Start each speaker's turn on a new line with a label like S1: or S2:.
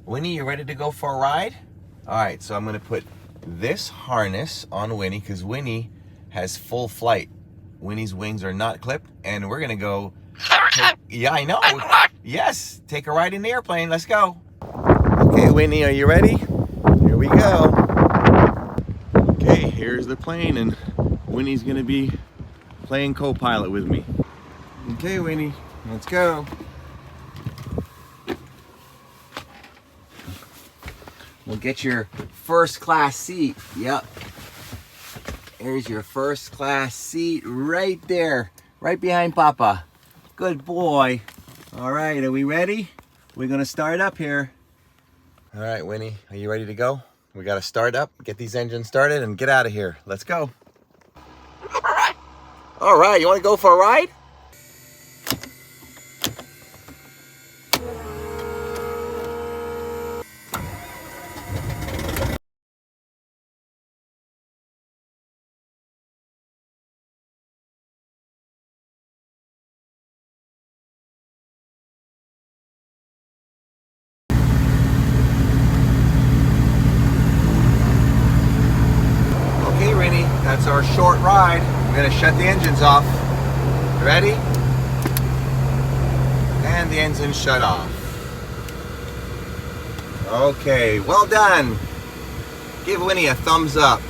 S1: Winnie, you ready to go for a ride? All right, so I'm gonna put this harness on Winnie because Winnie has full flight. Winnie's wings are not clipped, and we're gonna go. Yeah, I know. Yes, take a ride in the airplane. Let's go. Okay, Winnie, are you ready? Here we go. Okay, here's the plane, and Winnie's gonna be playing co-pilot with me. Okay, Winnie, let's go. We'll get your first class seat. Yep. There's your first class seat right there, right behind Papa. Good boy. All right, are we ready? We're gonna start up here. All right, Winnie, are you ready to go? We gotta start up, get these engines started, and get out of here. Let's go. All right, you wanna go for a ride? Okay, Winnie, that's our short ride. We're gonna shut the engines off. Ready? And the engine shut off. Okay, well done. Give Winnie a thumbs up.